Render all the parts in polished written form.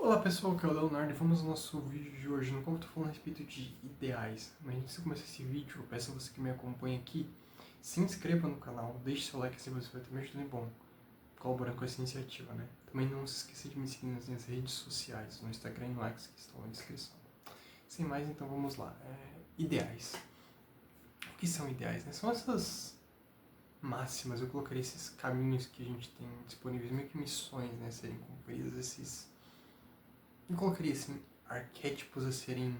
Olá pessoal, aqui é o Leonardo e vamos ao nosso vídeo de hoje, no qual eu estou falando a respeito de ideais. Mas antes de começar esse vídeo, eu peço a você que me acompanha aqui, se inscreva no canal, deixe seu like, assim você vai estar me ajudando bom, colaborando com essa iniciativa, né? Também não se esqueça de me seguir nas minhas redes sociais, no Instagram e no X, que estão na descrição. Sem mais, então vamos lá. Ideais. O que são ideais, né? São essas máximas, eu colocaria esses caminhos que a gente tem disponíveis, meio que missões, né, a serem cumpridas, eu colocaria assim, arquétipos a serem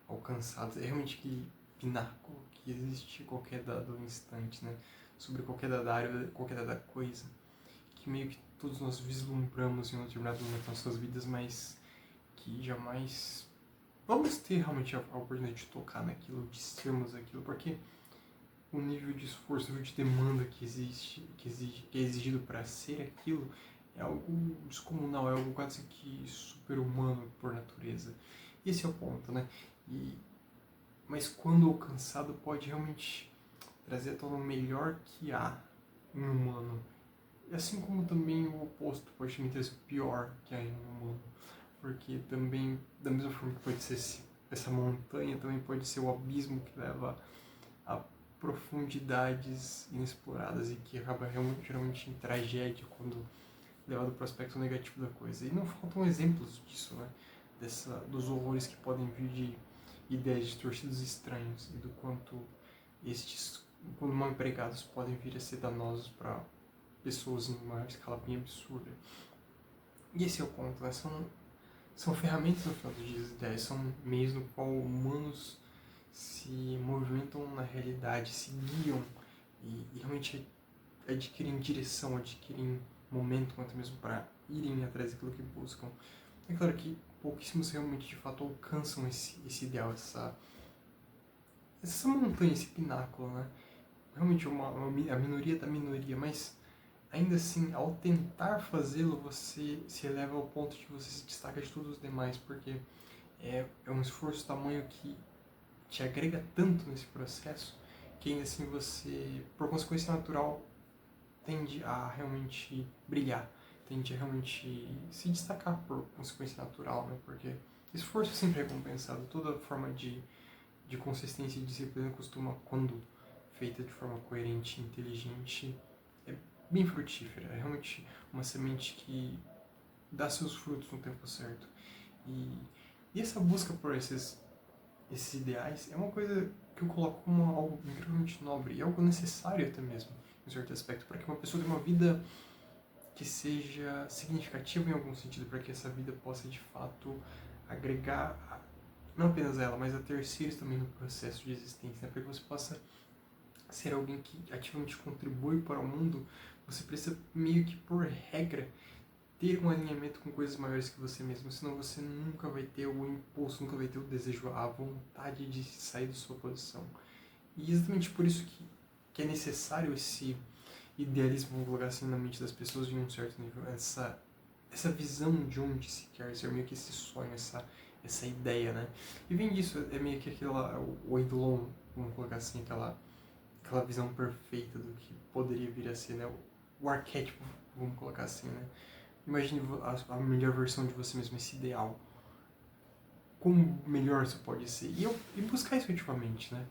alcançados. É realmente aquele pináculo que existe em qualquer dado instante, né? Sobre qualquer dada área, qualquer dada coisa. Que meio que todos nós vislumbramos em um determinado momento das nossas vidas, mas que jamais vamos ter realmente a oportunidade de tocar naquilo, de sermos aquilo, porque o nível de esforço, o nível de demanda que existe, que é exigido para ser aquilo, é algo descomunal, é algo quase que super-humano por natureza. E esse é o ponto, né? Mas quando alcançado pode realmente trazer à tona o melhor que há em um humano. E assim como também o oposto pode também trazer o pior que há em um humano. Porque também, da mesma forma que pode ser essa montanha, também pode ser o abismo que leva a profundidades inexploradas e que acaba geralmente em tragédia quando levado para o aspecto negativo da coisa. E não faltam exemplos disso, né? Dos horrores que podem vir de ideias distorcidas e estranhas e do quanto estes, quando mal empregados, podem vir a ser danosos para pessoas em uma escala bem absurda. E esse é o ponto, né? São ferramentas no final dos dias, ideias, são meios no qual humanos se movimentam na realidade, se guiam e realmente adquirem direção, adquirem momento, quanto mesmo para irem atrás daquilo que buscam. É claro que pouquíssimos realmente de fato alcançam esse ideal, essa montanha, esse pináculo, né? Realmente a minoria da minoria, mas ainda assim, ao tentar fazê-lo, você se eleva ao ponto de você se destacar de todos os demais, porque é um esforço tamanho que te agrega tanto nesse processo, que ainda assim você, por consequência natural, tende a realmente brilhar, tende a realmente se destacar por consequência natural, né? Porque esforço é sempre recompensado, toda forma de consistência e disciplina costuma, quando feita de forma coerente e inteligente, é bem frutífera, é realmente uma semente que dá seus frutos no tempo certo. E, e essa busca por esses ideais é uma coisa que eu coloco como algo incrivelmente nobre e algo necessário até mesmo, em certo aspecto, para que uma pessoa tenha uma vida que seja significativa em algum sentido, para que essa vida possa de fato agregar, não apenas a ela, mas a terceiros também no processo de existência, né? Para que você possa ser alguém que ativamente contribui para o mundo, você precisa meio que por regra ter um alinhamento com coisas maiores que você mesmo, senão você nunca vai ter o impulso, nunca vai ter o desejo, a vontade de sair da sua posição. E exatamente por isso que é necessário esse idealismo, vamos colocar assim, na mente das pessoas em um certo nível, essa visão de onde se quer ser, meio que esse sonho, essa ideia, né? E vem disso, é meio que o eidolon, vamos colocar assim, aquela visão perfeita do que poderia vir a ser, né? O arquétipo, vamos colocar assim, né? Imagine a melhor versão de você mesmo, esse ideal. Como melhor isso pode ser? E buscar isso ativamente, né?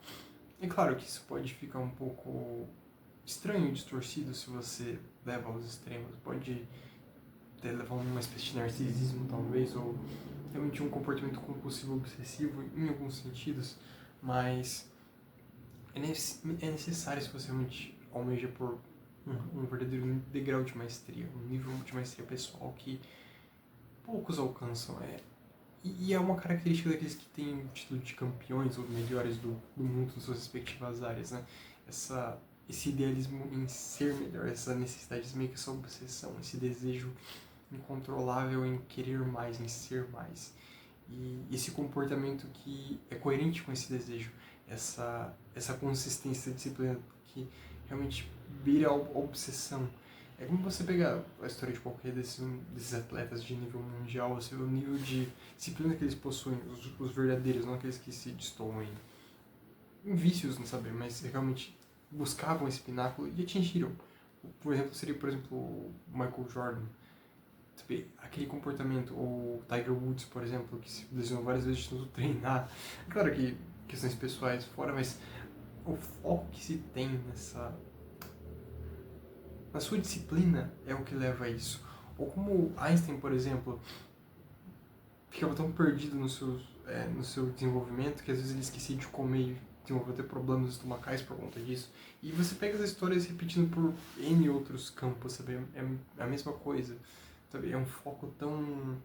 É claro que isso pode ficar um pouco estranho e distorcido se você leva aos extremos. Pode até levar a uma espécie de narcisismo, talvez, ou realmente um comportamento compulsivo obsessivo em alguns sentidos, mas é necessário se você realmente almeja por um verdadeiro degrau de maestria, um nível de maestria pessoal que poucos alcançam. E é uma característica daqueles que têm o título de campeões ou melhores do mundo nas suas respectivas áreas, né? Esse idealismo em ser melhor, essa necessidade, meio que essa obsessão, esse desejo incontrolável em querer mais, em ser mais. E esse comportamento que é coerente com esse desejo, essa consistência, essa disciplina que realmente vira a obsessão. É como você pegar a história de qualquer desses atletas de nível mundial, você vê o nível de disciplina que eles possuem, os verdadeiros, não aqueles que se destoam em vícios, não saber, mas realmente buscavam esse pináculo e atingiram. Por exemplo, seria, por exemplo, o Michael Jordan. sabe, aquele comportamento, ou Tiger Woods, por exemplo, que se lesionou várias vezes de tanto treinar. É claro que questões pessoais fora, mas o foco que se tem na sua disciplina é o que leva a isso. Ou como Einstein, por exemplo, ficava tão perdido no seu desenvolvimento que às vezes ele esquecia de comer e desenvolveu até problemas estomacais por conta disso. E você pega as histórias repetindo por N outros campos, sabe? É a mesma coisa, sabe? É um foco tão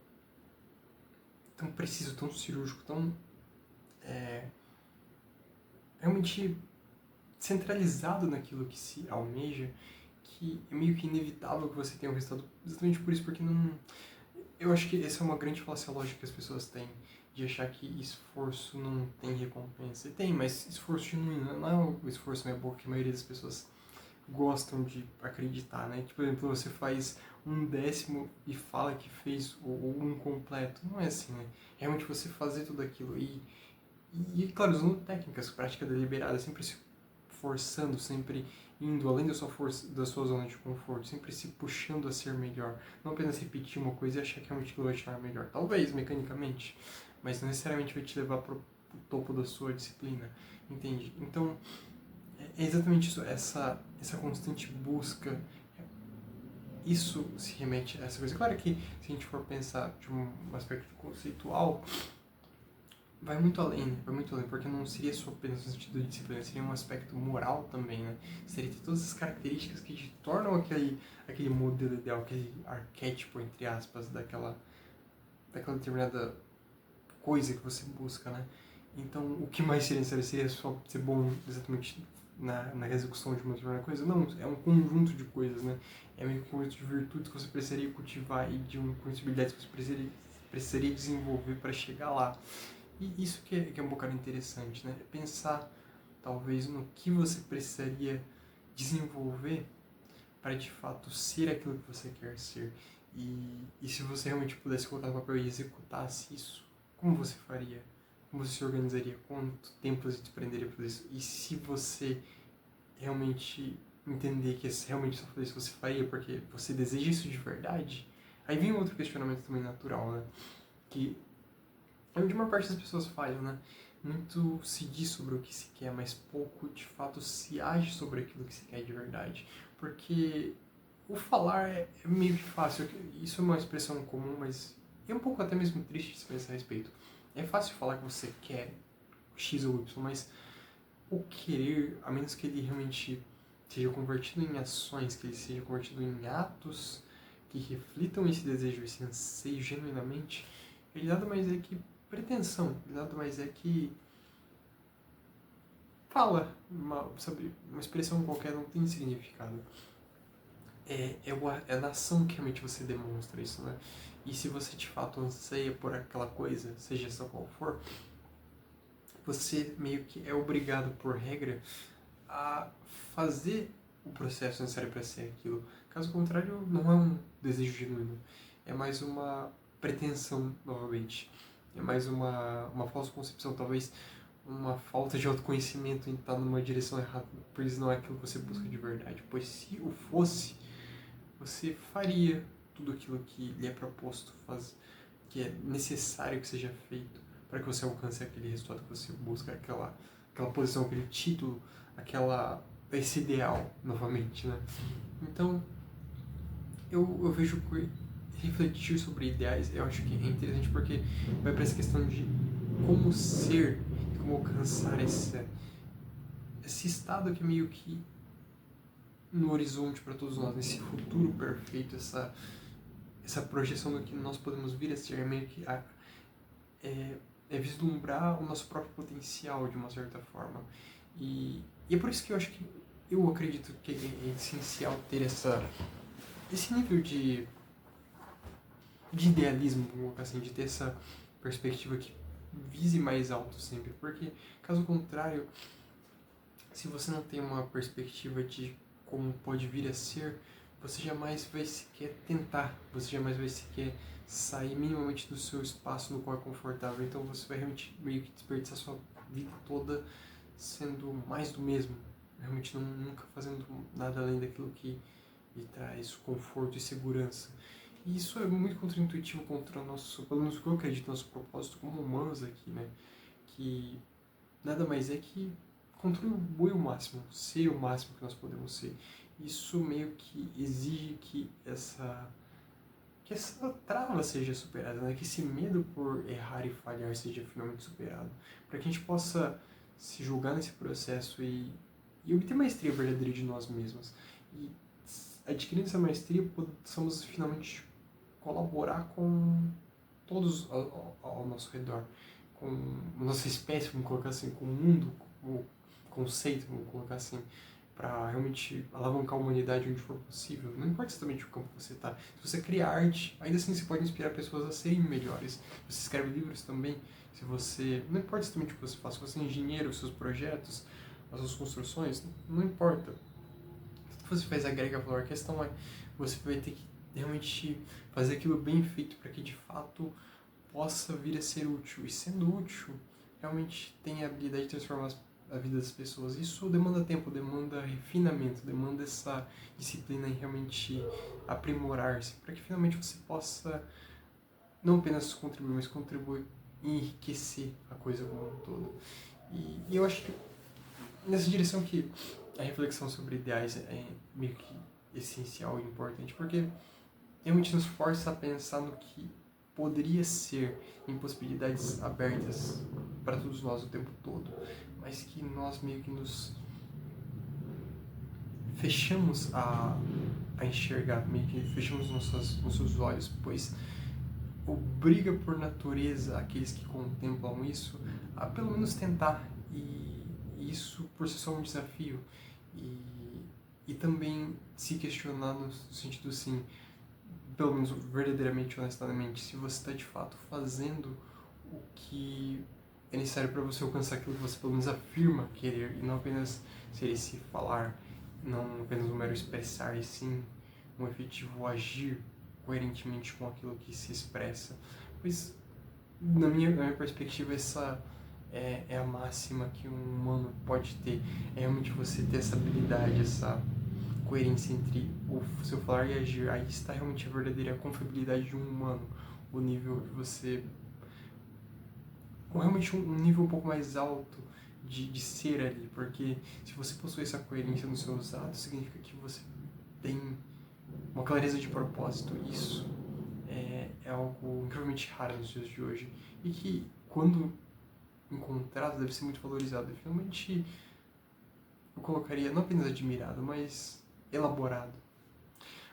preciso, tão cirúrgico, tão realmente centralizado naquilo que se almeja, que é meio que inevitável que você tenha um resultado exatamente por isso, porque não. Eu acho que essa é uma grande falácia lógica que as pessoas têm, de achar que esforço não tem recompensa. E tem, mas esforço genuíno, não é o esforço meia boca que a maioria das pessoas gostam de acreditar, né? Tipo, por exemplo, você faz um décimo e fala que fez o um completo. Não é assim, né? Realmente você fazer tudo aquilo claro, usando técnicas, prática deliberada, sempre se forçando, sempre indo além da sua força, da sua zona de conforto, sempre se puxando a ser melhor. Não apenas repetir uma coisa e achar que realmente aquilo vai te tornar melhor. Talvez, mecanicamente, mas não necessariamente vai te levar para o topo da sua disciplina, entende? Então, é exatamente isso, essa constante busca, isso se remete a essa coisa. Claro que, se a gente for pensar de um aspecto conceitual, vai muito além, porque não seria só apenas no sentido de disciplina, seria um aspecto moral também, né? Seria ter todas as características que te tornam aquele modelo ideal, aquele arquétipo, entre aspas, daquela determinada coisa que você busca, né? Então, o que mais seria necessário? Seria só ser bom exatamente na execução de uma determinada coisa? Não, é um conjunto de coisas, né? É meio que um conjunto de virtudes que você precisaria cultivar e de possibilidades que você precisaria desenvolver para chegar lá. E isso que é um bocado interessante, né? Pensar, talvez, no que você precisaria desenvolver para, de fato, ser aquilo que você quer ser. E se você realmente pudesse colocar no papel e executasse isso, como você faria? Como você se organizaria? Quanto tempo você desprenderia para isso? E se você realmente entender que é realmente só fazer isso você faria porque você deseja isso de verdade? Aí vem outro questionamento também natural, né? Que é onde uma parte das pessoas falham, né? Muito se diz sobre o que se quer, mas pouco de fato se age sobre aquilo que se quer de verdade. Porque o falar é meio que fácil, isso é uma expressão comum, mas é um pouco até mesmo triste de se pensar a respeito. É fácil falar que você quer X ou Y, mas o querer, a menos que ele realmente seja convertido em ações, que ele seja convertido em atos que reflitam esse desejo, esse anseio genuinamente, ele nada mais é que pretensão, ele nada mais é que fala, sabe, uma expressão qualquer não tem significado. É na ação que realmente você demonstra isso, né? E se você de fato anseia por aquela coisa, seja essa qual for, você meio que é obrigado por regra a fazer o processo necessário para ser aquilo. Caso contrário, não é um desejo genuíno. É mais uma pretensão, novamente. É mais uma falsa concepção, talvez uma falta de autoconhecimento em estar numa direção errada, pois não é aquilo que você busca de verdade. Pois se o fosse, você faria tudo aquilo que lhe é proposto, que é necessário que seja feito para que você alcance aquele resultado que você busca, aquela posição, aquele título, esse ideal, novamente, né? Então, eu vejo que refletir sobre ideais, eu acho que é interessante porque vai para essa questão de como ser e como alcançar esse estado que é meio que no horizonte para todos nós, nesse futuro perfeito, essa projeção do que nós podemos vir a ser, meio que é, é vislumbrar o nosso próprio potencial de uma certa forma. E é por isso que eu acredito que é essencial ter esse nível de idealismo, vamos colocar assim, de ter essa perspectiva que vise mais alto sempre, porque caso contrário, se você não tem uma perspectiva de como pode vir a ser, você jamais vai sequer tentar, você jamais vai sequer sair minimamente do seu espaço no qual é confortável, então você vai realmente meio que desperdiçar sua vida toda sendo mais do mesmo, realmente nunca fazendo nada além daquilo que lhe traz conforto e segurança. E isso é muito contraintuitivo contra o nosso, pelo menos o que eu acredito, nosso propósito como humanos aqui, né? Que nada mais é que contribuir o máximo, ser o máximo que nós podemos ser. Isso meio que exige que essa trava seja superada, né? Que esse medo por errar e falhar seja finalmente superado, para que a gente possa se julgar nesse processo e obter maestria verdadeira de nós mesmos. E adquirindo essa maestria, possamos finalmente colaborar com todos ao nosso redor, com a nossa espécie, vamos colocar assim, com o mundo, com o conceito, vamos colocar assim, para realmente alavancar a humanidade onde for possível. Não importa exatamente o campo que você está. Se você cria arte, ainda assim você pode inspirar pessoas a serem melhores. Se você escreve livros também, se você... Não importa exatamente o que você faz. Se você é engenheiro, os seus projetos, as suas construções, não importa. Tudo que você faz agrega valor. A questão é, você vai ter que realmente fazer aquilo bem feito para que de fato possa vir a ser útil. E sendo útil, realmente tem a habilidade de transformar a vida das pessoas. Isso demanda tempo, demanda refinamento, demanda essa disciplina em realmente aprimorar-se, para que finalmente você possa não apenas contribuir, mas contribuir e enriquecer a coisa como um todo. E eu acho que nessa direção que a reflexão sobre ideais é meio que essencial e importante, porque realmente nos força a pensar no que poderia ser em possibilidades abertas para todos nós o tempo todo, mas que nós meio que nos fechamos a enxergar, meio que fechamos nossos olhos, pois obriga por natureza aqueles que contemplam isso a pelo menos tentar, e isso por si só é um desafio, e também se questionar no sentido assim, pelo menos verdadeiramente, honestamente, se você está de fato fazendo o que é necessário para você alcançar aquilo que você pelo menos afirma querer, e não apenas ser esse falar, não apenas um mero expressar, e sim um efetivo agir coerentemente com aquilo que se expressa. Pois, na minha perspectiva, essa é a máxima que um humano pode ter. É realmente você ter essa habilidade, essa coerência entre o seu falar e agir. Aí está realmente a verdadeira confiabilidade de um humano, o nível de você, ou realmente um nível um pouco mais alto de ser ali, porque se você possui essa coerência nos seus atos, significa que você tem uma clareza de propósito. Isso é algo incrivelmente raro nos dias de hoje, e que, quando encontrado, deve ser muito valorizado. E finalmente eu colocaria não apenas admirado, mas elaborado.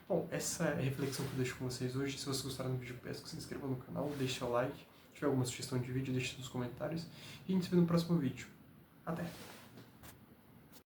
Bom, essa é a reflexão que eu deixo com vocês hoje. Se vocês gostaram do vídeo, peço que se inscrevam no canal, deixe seu like. Se tiver alguma sugestão de vídeo, deixe nos comentários. E a gente se vê no próximo vídeo. Até!